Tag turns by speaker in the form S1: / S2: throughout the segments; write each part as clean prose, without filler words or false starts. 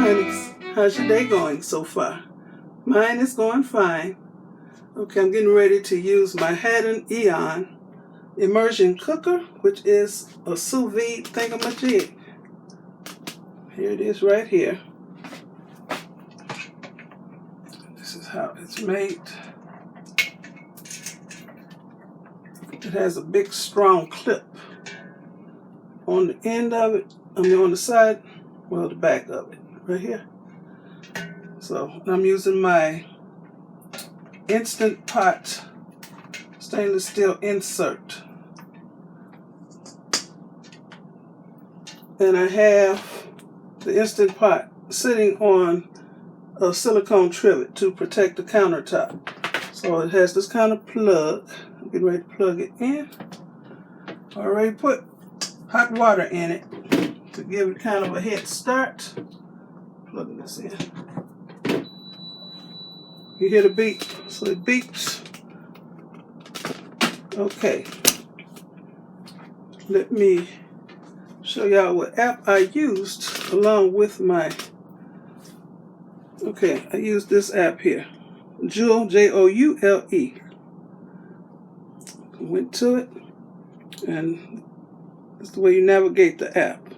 S1: honeys. How's your day going so far? Mine is going fine. Okay, I'm getting ready to use my HadinEEon Immersion cooker, which is a Sous Vide thingamajig. Here it is right here. This is how it's made. It has a big strong clip on the end of it, on the side, well, the back of it, right here. So I'm using my Instant Pot stainless steel insert. And I have the Instant Pot sitting on a silicone trivet to protect the countertop. So it has this kind of plug. I'm getting ready to plug it in. I already put hot water in it to give it kind of a head start. Plugging this in. You hear the beep, so it beeps. Okay. Let me show y'all what app I used along with my, I used this app here. Joule, Joule. Went to it, and that's the way you navigate the app.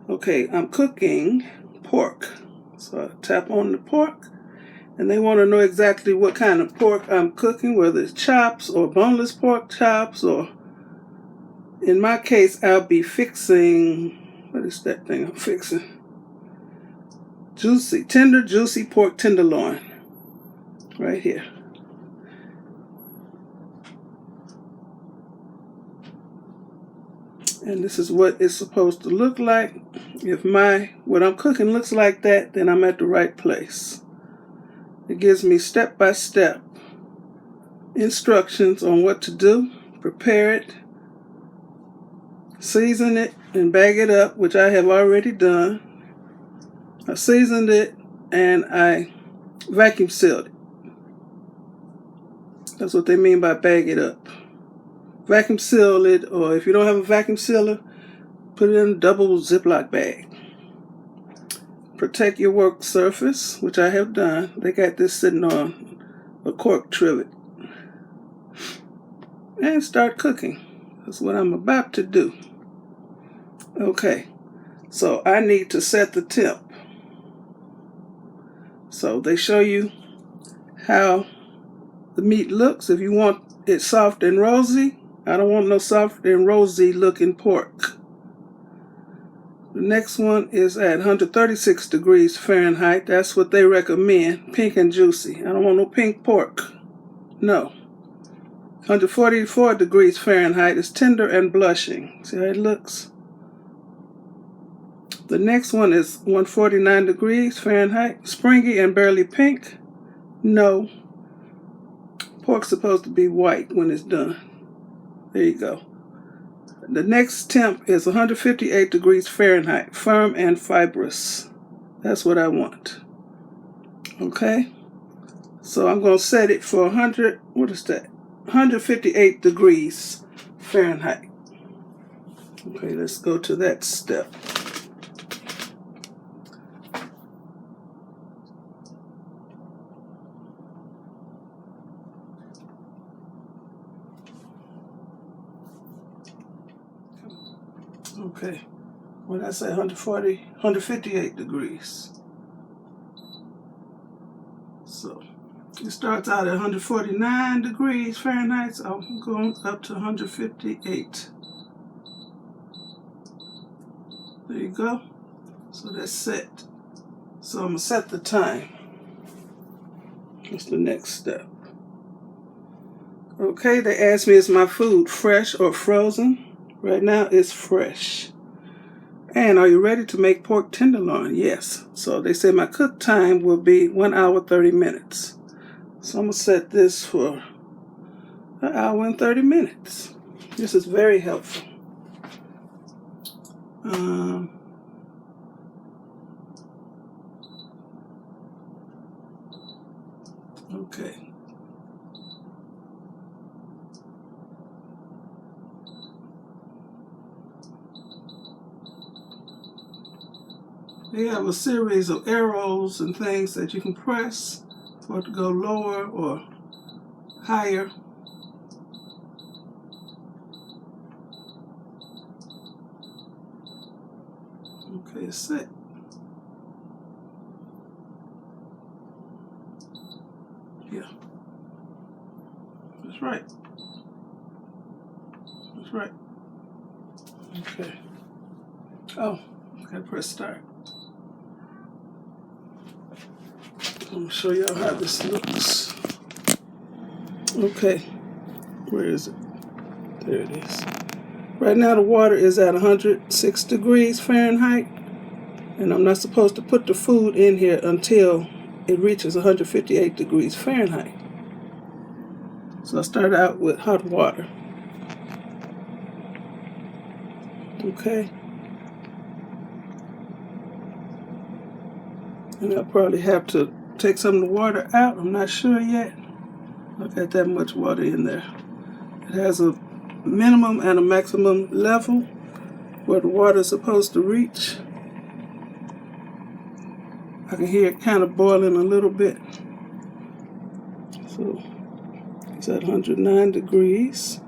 S1: Okay, I'm cooking pork. So I tap on the pork, and they want to know exactly what kind of pork I'm cooking, whether it's chops or boneless pork chops, or in my case, I'll be fixing, what is that thing I'm fixing? Tender, juicy pork tenderloin, right here. And this is what it's supposed to look like. If what I'm cooking looks like that, then I'm at the right place. It gives me step-by-step instructions on what to do, prepare it, season it, and bag it up, which I have already done. I seasoned it and I vacuum sealed it. That's what they mean by bag it up. Vacuum seal it, or if you don't have a vacuum sealer, put it in a double Ziploc bag. Protect your work surface, which I have done. They got this sitting on a cork trivet. And start cooking. That's what I'm about to do. Okay, so I need to set the temp. So they show you how the meat looks. If you want it soft and rosy, I don't want no soft and rosy looking pork. The next one is at 136 degrees Fahrenheit. That's what they recommend, pink and juicy. I don't want no pink pork. No. 144 degrees Fahrenheit is tender and blushing. See how it looks? The next one is 149 degrees Fahrenheit, springy and barely pink. No. Pork's supposed to be white when it's done. There you go. The next temp is 158 degrees Fahrenheit, firm and fibrous. That's what I want. Okay? So I'm going to set it for 158 degrees Fahrenheit. Okay, let's go to that step. Okay, what did I say, 158 degrees. So it starts out at 149 degrees Fahrenheit, so I'm going up to 158. There you go. So that's set. So I'm going to set the time. That's the next step. Okay, they asked me, is my food fresh or frozen? Right now it's fresh. And are you ready to make pork tenderloin? Yes. So they say my cook time will be 1 hour 30 minutes. So I'm going to set this for 1 hour and 30 minutes. This is very helpful. Okay. They have a series of arrows and things that you can press for it to go lower or higher. Okay, it's set. Yeah. That's right. That's right. Okay. Oh, okay, press start. I'm going to show y'all how this looks. Okay, where is it? There it is. Right now the water is at 106 degrees Fahrenheit, and I'm not supposed to put the food in here until it reaches 158 degrees Fahrenheit. So I start out with hot water. Okay. And I'll probably have to take some of the water out. I'm not sure yet. I've got that much water in there. It has a minimum and a maximum level where the water is supposed to reach. I can hear it kind of boiling a little bit. So it's at 109 degrees,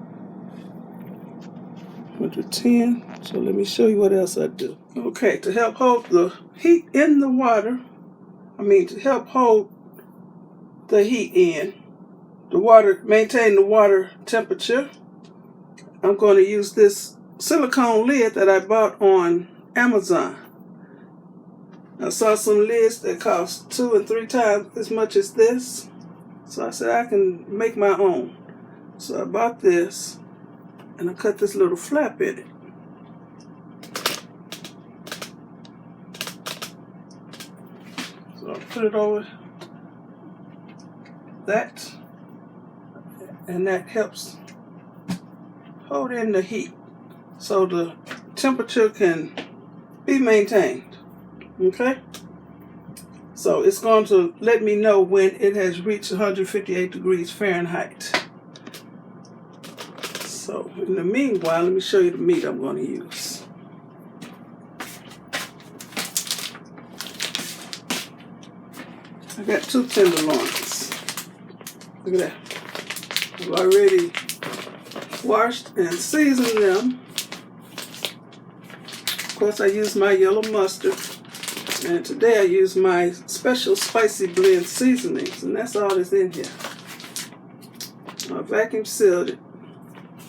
S1: 110. So let me show you what else I do. Okay, to help hold the heat in the water, to help hold the heat in, the water, maintain the water temperature, I'm going to use this silicone lid that I bought on Amazon. I saw some lids that cost 2 and 3 times as much as this. So I said I can make my own. So I bought this and I cut this little flap in it. So I put it over that, and that helps hold in the heat so the temperature can be maintained. Okay? So it's going to let me know when it has reached 158 degrees Fahrenheit. So in the meanwhile, let me show you the meat I'm going to use. I got 2 tenderloins. Look at that. I've already washed and seasoned them. Of course, I use my yellow mustard. And today I use my special spicy blend seasonings. And that's all that's in here. I vacuum sealed it.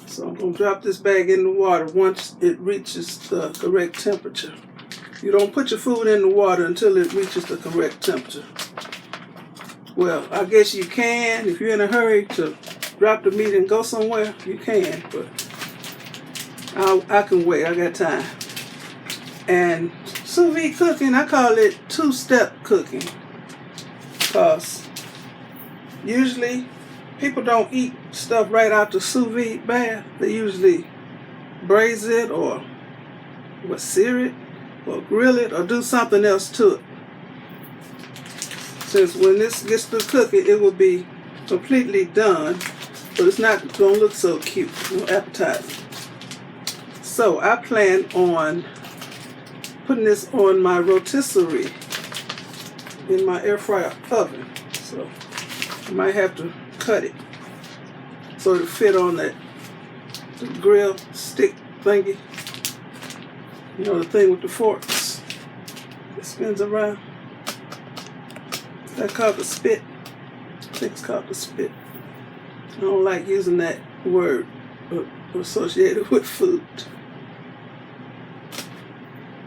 S1: So I'm going to drop this bag in the water once it reaches the correct temperature. You don't put your food in the water until it reaches the correct temperature. Well, I guess you can. If you're in a hurry to drop the meat and go somewhere, you can. But I can wait. I got time. And sous vide cooking, I call it 2-step cooking. Because usually people don't eat stuff right out the sous vide bath. They usually braise it or sear it or grill it or do something else to it. Since when this gets through cooking, it will be completely done, but it's not going to look so cute, appetizing. So I plan on putting this on my rotisserie in my air fryer oven. So I might have to cut it so it'll fit on the grill stick thingy. You know, the thing with the forks. It spins around. That's called the spit. I think it's called the spit. I don't like using that word associated with food.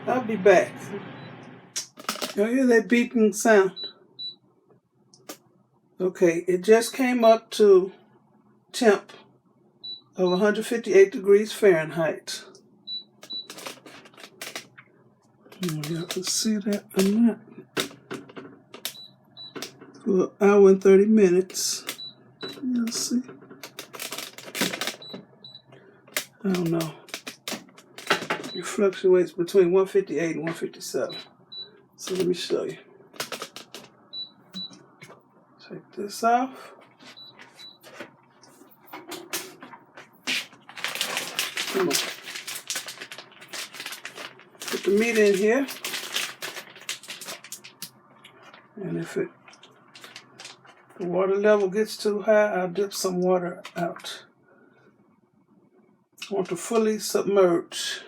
S1: I'll be back. You hear that beeping sound? Okay, it just came up to temp of 158 degrees Fahrenheit. Y'all can see that or not. For an hour and 30 minutes. Let's see. I don't know. It fluctuates between 158 and 157. So let me show you. Take this off. Come on. Put the meat in here. And if the water level gets too high, I'll dip some water out. I want to fully submerge.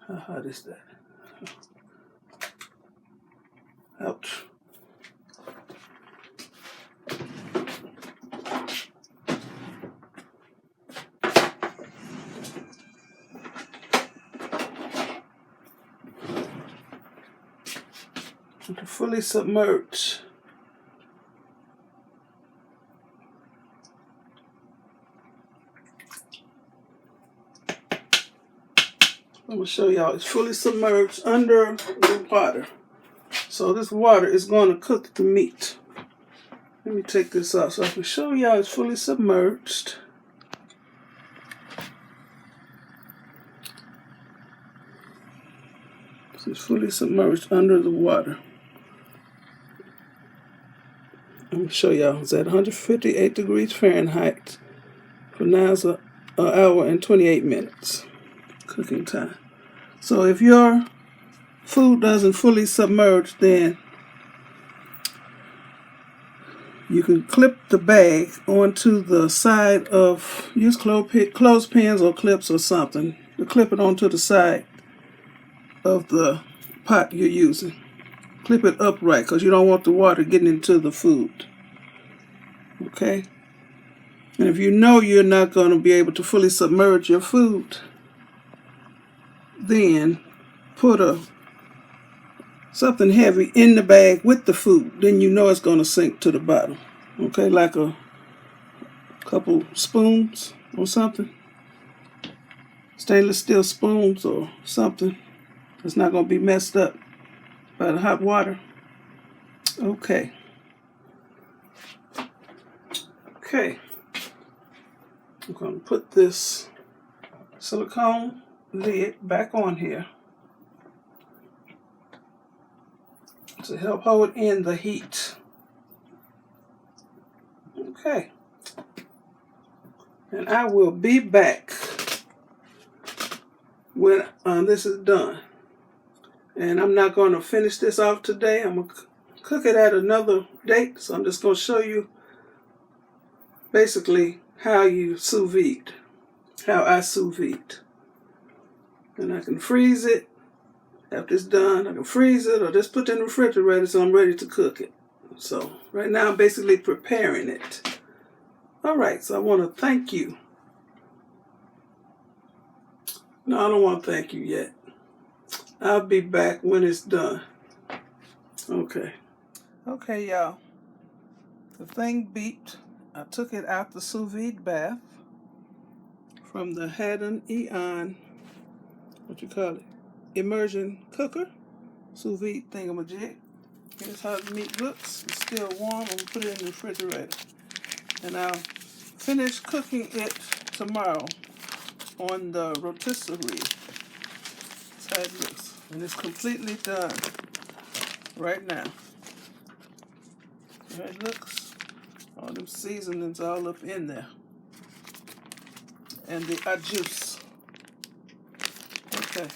S1: How hot is that? Ouch. To fully submerge. I'm going to show y'all it's fully submerged under the water. So this water is going to cook the meat. Let me take this off so I can show y'all it's fully submerged. So it's fully submerged under the water. I'm going to show y'all it's at 158 degrees Fahrenheit for now it's an hour and 28 minutes cooking time. So if your food doesn't fully submerge, then you can clip the bag onto the side of, use clothespins or clips or something to clip it onto the side of the pot you're using. Clip it upright because you don't want the water getting into the food. Okay? And if you know you're not going to be able to fully submerge your food, then put something heavy in the bag with the food. Then you know it's going to sink to the bottom. Okay, like a couple spoons or something. Stainless steel spoons or something. It's not going to be messed up by the hot water. Okay. Okay. I'm going to put this silicone lid back on here to help hold in the heat. Okay. And I will be back when this is done. And I'm not going to finish this off today. I'm going to cook it at another date. So I'm just going to show you basically how you sous vide. How I sous vide. And I can freeze it. After it's done, I can freeze it or just put it in the refrigerator so I'm ready to cook it. So right now I'm basically preparing it. Alright, so I want to thank you. No, I don't want to thank you yet. I'll be back when it's done. Okay. Okay, y'all. The thing beeped. I took it out the sous vide bath from the HadinEEon, Immersion cooker, sous vide thingamajig. Here's how the meat looks. It's still warm. I'm going to put it in the refrigerator. And I'll finish cooking it tomorrow on the rotisserie. That's how it looks. And it's completely done right now. There it looks. All them seasonings all up in there. And the juice. Okay.